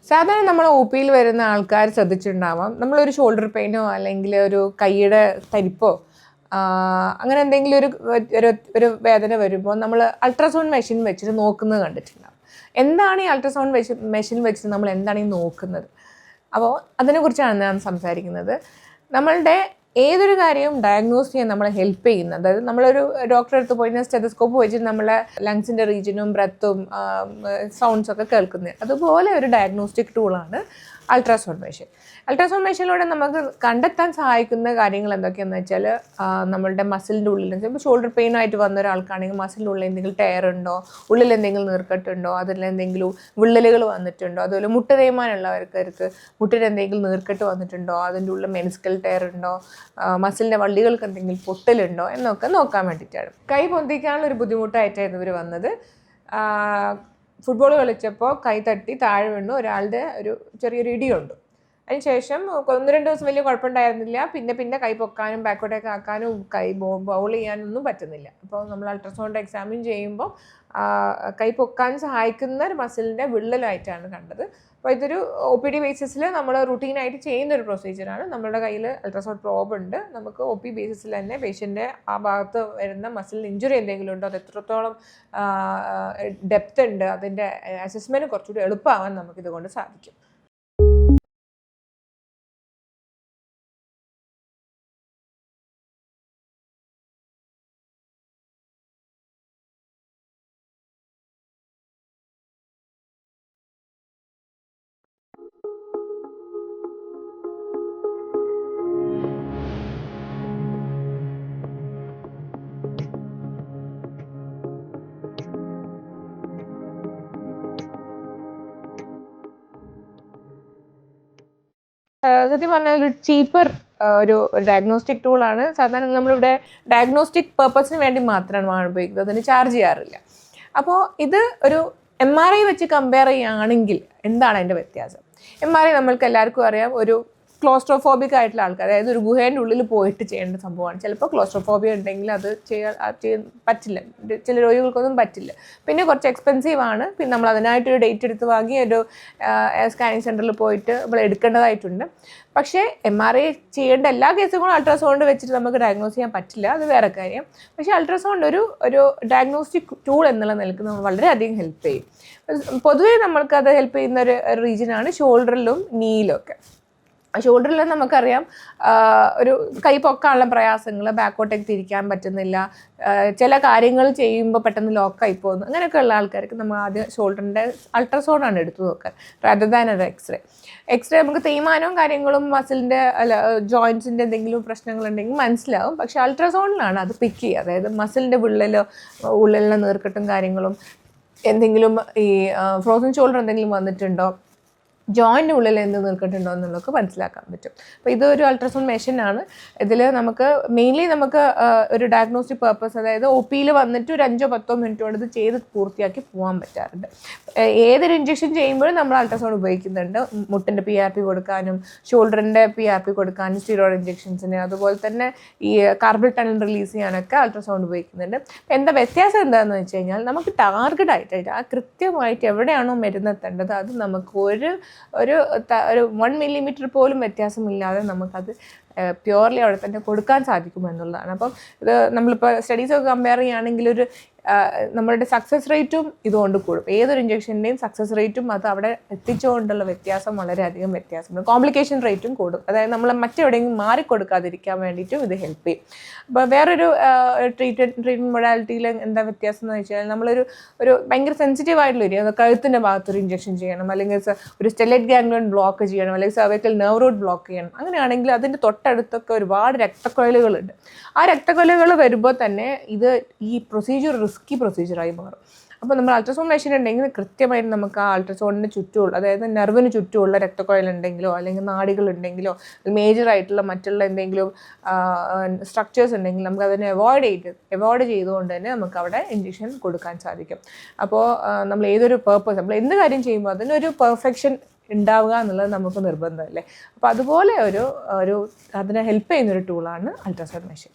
സാധാരണ നമ്മൾ ഒ പിയിൽ വരുന്ന ആൾക്കാർ ശ്രദ്ധിച്ചിട്ടുണ്ടാവാം, നമ്മളൊരു ഷോൾഡർ പെയിനോ അല്ലെങ്കിൽ ഒരു കൈയുടെ തരിപ്പോ അങ്ങനെ എന്തെങ്കിലും ഒരു ഒരു വേദന വരുമ്പോൾ നമ്മൾ അൾട്രാസൗണ്ട് മെഷീൻ വെച്ചിട്ട് നോക്കുന്നത് കണ്ടിട്ടുണ്ടാവും. എന്താണ് ഈ അൾട്രാസൗണ്ട് മെഷീൻ വെച്ചിട്ട് നമ്മൾ എന്താണ് ഈ നോക്കുന്നത്? അപ്പോൾ അതിനെക്കുറിച്ചാണ് ഞാൻ സംസാരിക്കുന്നത്. നമ്മളുടെ ഏതൊരു കാര്യവും ഡയഗ്നോസ് ചെയ്യാൻ നമ്മളെ ഹെൽപ്പ് ചെയ്യുന്നത്, അതായത് നമ്മളൊരു ഡോക്ടറെ അടുത്ത് പോയി സ്റ്റെതസ്കോപ്പ് വെച്ചിട്ട് നമ്മളെ ലങ്സിൻ്റെ റീജിയനും ബ്രെത്തും സൗണ്ട്സൊക്കെ കേൾക്കുന്നത്, അതുപോലെ ഒരു ഡയഗ്നോസ്റ്റിക് ടൂളാണ് അൾട്രാസൗണ്ട് മെഷീൻ. അൾട്രാസൗണ്ട് മെഷീനിലൂടെ നമുക്ക് കണ്ടെത്താൻ സഹായിക്കുന്ന കാര്യങ്ങൾ എന്തൊക്കെയാണെന്ന് വെച്ചാൽ, നമ്മളുടെ മസിലിൻ്റെ ഉള്ളിൽ, ഇപ്പോൾ ഷോൾഡർ പെയിനായിട്ട് വന്ന ഒരാൾക്കാണെങ്കിൽ മസിലിൻ്റെ ഉള്ളിൽ എന്തെങ്കിലും ടയർ ഉണ്ടോ, ഉള്ളിൽ എന്തെങ്കിലും നീർക്കെട്ടുണ്ടോ, അതിൽ എന്തെങ്കിലും വിള്ളലുകൾ വന്നിട്ടുണ്ടോ, അതുപോലെ മുട്ട് തേയ്മാനമുള്ളവർക്ക് മുട്ടിൽ എന്തെങ്കിലും നീർക്കെട്ട് വന്നിട്ടുണ്ടോ, അതിൻ്റെ ഉള്ളിൽ മെനിസ്കൽ ടയർ ഉണ്ടോ, മസിലിൻ്റെ വള്ളികൾക്ക് എന്തെങ്കിലും പൊട്ടലുണ്ടോ എന്നൊക്കെ നോക്കാൻ വേണ്ടിയിട്ടാണ്. കൈ പൊന്തിക്കാനുള്ള ഒരു ബുദ്ധിമുട്ടായിട്ടായിരുന്നു ഇവർ വന്നത്. ഫുട്ബോൾ കളിച്ചപ്പോൾ കൈ തട്ടി താഴെ വീണു, ഒരാളുടെ ഒരു ചെറിയൊരു ഇടിയുണ്ട്. അതിനുശേഷം 1-2 ദിവസം വലിയ കുഴപ്പമുണ്ടായിരുന്നില്ല. പിന്നെ കൈ പൊക്കാനും ബാക്കോട്ടേക്ക് ആക്കാനും കൈ ബൗൾ ചെയ്യാനൊന്നും പറ്റുന്നില്ല. അപ്പോൾ നമ്മൾ അൾട്രാസൗണ്ട് എക്സാമിൻ ചെയ്യുമ്പോൾ കൈ പൊക്കാൻ സഹായിക്കുന്ന ഒരു മസിലിൻ്റെ വിള്ളലായിട്ടാണ് കണ്ടത്. അപ്പോൾ ഇതൊരു ഒ പി ഡി ബേസിസിൽ നമ്മൾ റുട്ടീനായിട്ട് ചെയ്യുന്ന ഒരു പ്രൊസീജിയറാണ്. നമ്മുടെ കയ്യിൽ അൾട്രാസൗണ്ട് പ്രോബ് ഉണ്ട്. നമുക്ക് ഒ പി ബേസിസിൽ തന്നെ പേഷ്യൻ്റെ ആ ഭാഗത്ത് വരുന്ന മസിലിന് ഇഞ്ചുറി എന്തെങ്കിലും ഉണ്ടോ, അത് എത്രത്തോളം ഡെപ്ത് ഉണ്ട്, അതിൻ്റെ അസസ്മെൻറ്റ് കുറച്ചുകൂടി എളുപ്പമാവാൻ നമുക്കിതുകൊണ്ട് സാധിക്കും. സത്യം പറഞ്ഞാൽ ഒരു ചീപ്പർ ഒരു ഡയഗ്നോസ്റ്റിക് ടൂളാണ്. സാധാരണ നമ്മളിവിടെ ഡയഗ്നോസ്റ്റിക് പർപ്പസിന് വേണ്ടി മാത്രമാണ് ഉപയോഗിക്കുന്നത്, അതിന് ചാർജ് ചെയ്യാറില്ല. അപ്പോൾ ഇത് ഒരു MRI വെച്ച് കമ്പയർ ചെയ്യുകയാണെങ്കിൽ എന്താണ് അതിൻ്റെ വ്യത്യാസം? MRI നമ്മൾക്ക് എല്ലാവർക്കും അറിയാം, ഒരു ക്ലോസ്ട്രോഫോബിക് ആയിട്ടുള്ള ആൾക്കാർ, അതായത് ഒരു ഗുഹേൻ്റെ ഉള്ളിൽ പോയിട്ട് ചെയ്യേണ്ട സംഭവമാണ്. ചിലപ്പോൾ ക്ലോസ്ട്രോഫോബിയ ഉണ്ടെങ്കിൽ അത് ചെയ്യാൻ പറ്റില്ല, ചില രോഗികൾക്കൊന്നും പറ്റില്ല. പിന്നെ കുറച്ച് എക്സ്പെൻസീവ് ആണ്. പിന്നെ നമ്മൾ അതിനായിട്ടൊരു ഡേറ്റ് എടുത്ത് വാങ്ങി ഒരു സ്കാനിങ് സെൻറ്ററിൽ പോയിട്ട് നമ്മൾ എടുക്കേണ്ടതായിട്ടുണ്ട്. പക്ഷേ MRI ചെയ്യേണ്ട എല്ലാ കേസുകളും അൾട്രാസൗണ്ട് വെച്ചിട്ട് നമുക്ക് ഡയഗ്നോസ് ചെയ്യാൻ പറ്റില്ല, അത് വേറെ കാര്യം. പക്ഷേ അൾട്രാസൗണ്ട് ഒരു ഡയഗ്നോസ്റ്റിക് ടൂൾ എന്നുള്ള നിലക്ക് നമ്മൾ വളരെയധികം ഹെൽപ്പ് ചെയ്യും. പൊതുവേ നമ്മൾക്കത് ഹെൽപ്പ് ചെയ്യുന്ന ഒരു റീജിയനാണ് ഷോൾഡറിലും നീയിലും ഒക്കെ. ഷോൾഡറിൽ നമുക്കറിയാം ഒരു കൈ പൊക്കാനുള്ള പ്രയാസങ്ങൾ, ബാക്കോട്ടേക്ക് തിരിക്കാൻ പറ്റുന്നില്ല, ചില കാര്യങ്ങൾ ചെയ്യുമ്പോൾ പെട്ടെന്ന് ലോക്കായി പോകുന്നു, അങ്ങനെയൊക്കെ ഉള്ള ആൾക്കാർക്ക് നമ്മൾ ആദ്യം ഷോൾഡറിൻ്റെ അൾട്രാസൗണ്ടാണ് എടുത്തു നോക്കാൻ, റാദർ ദാൻ ഒരു എക്സ്റേ നമുക്ക് തേയ്മാനവും കാര്യങ്ങളും മസിലിൻ്റെ ജോയിൻസിൻ്റെ എന്തെങ്കിലും പ്രശ്നങ്ങളുണ്ടെങ്കിൽ മനസ്സിലാവും. പക്ഷേ അൾട്രാസൗണ്ടിലാണ് അത് പിക്ക് ചെയ്യുക. അതായത് മസിലിൻ്റെ ഉള്ളിലെ നീർക്കെട്ടും കാര്യങ്ങളും, എന്തെങ്കിലും ഈ ഫ്രോസൺ ഷോൾഡർ എന്തെങ്കിലും വന്നിട്ടുണ്ടോ, ജോയിൻ്റെ ഉള്ളിൽ എന്ത് നീർക്കെട്ടുണ്ടോ എന്നുള്ളതൊക്കെ മനസ്സിലാക്കാൻ പറ്റും. അപ്പോൾ ഇതൊരു അൾട്രാസൗണ്ട് മെഷീനാണ്. ഇതിൽ നമുക്ക് മെയിൻലി നമുക്ക് ഒരു ഡയഗ്നോസ്റ്റിക് പർപ്പസ്, അതായത് ഒ പിയിൽ വന്നിട്ട് ഒരു 5-10 മിനിറ്റ് കൊണ്ട് ഇത് ചെയ്ത് പൂർത്തിയാക്കി പോകാൻ പറ്റാറുണ്ട്. ഏതൊരു ഇഞ്ചക്ഷൻ ചെയ്യുമ്പോഴും നമ്മൾ അൾട്രാസൗണ്ട് ഉപയോഗിക്കുന്നുണ്ട്. മുട്ടിൻ്റെ PRP കൊടുക്കാനും ഷോൾഡറിൻ്റെ PRP കൊടുക്കാനും സ്റ്റീറോയിഡ് ഇഞ്ചക്ഷൻസിന്, അതുപോലെ തന്നെ ഈ കാർബൽ ടണൽ റിലീസ് ചെയ്യാനൊക്കെ അൾട്രാസൗണ്ട് ഉപയോഗിക്കുന്നുണ്ട്. എന്താ വ്യത്യാസം എന്താണെന്ന് വെച്ച് കഴിഞ്ഞാൽ, നമുക്ക് ടാർഗറ്റ് ആയിട്ട് ആ കൃത്യമായിട്ട് എവിടെയാണോ മരുന്നെത്തേണ്ടത് അത് നമുക്ക് ഒരു 1 മില്ലിമീറ്റർ പോലും വ്യത്യാസമില്ലാതെ നമുക്കത് പ്യുവർലി അവിടെ തന്നെ കൊടുക്കാൻ സാധിക്കുമെന്നുള്ളതാണ്. അപ്പം ഇത് നമ്മളിപ്പോൾ സ്റ്റഡീസൊക്കെ കമ്പയർ ചെയ്യുകയാണെങ്കിൽ നമ്മളുടെ സക്സസ് റേറ്റും ഇതുകൊണ്ട് കൂടും. ഏതൊരു ഇഞ്ചക്ഷൻ്റെയും സക്സസ് റേറ്റും അത് അവിടെ എത്തിച്ചുകൊണ്ടുള്ള വ്യത്യാസം വളരെയധികം വ്യത്യാസമുണ്ട്. കോംപ്ലിക്കേഷൻ റേറ്റും കൂടും. അതായത് നമ്മൾ മറ്റെവിടെയെങ്കിലും മാറിക്കൊടുക്കാതിരിക്കാൻ വേണ്ടിയിട്ടും ഇത് ഹെൽപ്പ് ചെയ്യും. അപ്പോൾ വേറൊരു ട്രീറ്റ്മെൻറ്റ് മൊഡാലിറ്റിയിൽ എന്താ വ്യത്യാസം എന്ന് വെച്ചാൽ, നമ്മളൊരു ഭയങ്കര സെൻസിറ്റീവ് ആയിട്ടുള്ള ഏരിയ, കഴുത്തിൻ്റെ ഭാഗത്തൊരു ഇഞ്ചക്ഷൻ ചെയ്യണം, അല്ലെങ്കിൽ ഒരു സ്റ്റെലൈറ്റ് ഗാംഗ്ലിയോൺ ബ്ലോക്ക് ചെയ്യണം, അല്ലെങ്കിൽ സർവൈക്കൽ നെർവ് റൂട്ട് ബ്ലോക്ക് ചെയ്യണം. അങ്ങനെയാണെങ്കിൽ അതിൻ്റെ തൊട്ടടുത്തൊക്കെ ഒരുപാട് രക്തക്കൊഴലുകളുണ്ട്. ആ രക്തക്കൊഴലുകൾ വരുമ്പോൾ തന്നെ ഈ പ്രൊസീജിയർ റിസ്കി പ്രൊസീജിയറായി മാറും. അപ്പോൾ നമ്മൾ അൾട്രാസൗണ്ട് മെഷീൻ ഉണ്ടെങ്കിൽ കൃത്യമായിട്ട് നമുക്ക് ആ അൾട്രാസൗണ്ടിന് ചുറ്റുമുള്ള, അതായത് നെർവിന് ചുറ്റുമുള്ള രക്തക്കൊഴലുണ്ടെങ്കിലോ അല്ലെങ്കിൽ നാഡികളുണ്ടെങ്കിലോ മേജറായിട്ടുള്ള മറ്റുള്ള എന്തെങ്കിലും സ്ട്രക്ചേഴ്സ് ഉണ്ടെങ്കിൽ നമുക്ക് അതിനെ അവോയ്ഡ് ചെയ്തുകൊണ്ട് തന്നെ നമുക്ക് അവിടെ ഇഞ്ചക്ഷൻ കൊടുക്കാൻ സാധിക്കും. അപ്പോൾ നമ്മൾ ഏതൊരു പർപ്പസ്, നമ്മൾ എന്ത് കാര്യം ചെയ്യുമ്പോൾ അതിനൊരു പെർഫെക്ഷൻ ഉണ്ടാവുക എന്നുള്ളത് നമുക്ക് നിർബന്ധമല്ലേ. അപ്പോൾ അതുപോലെ അതിനെ ഹെൽപ്പ് ചെയ്യുന്നൊരു ടൂളാണ് അൾട്രാസൗണ്ട് മെഷീൻ.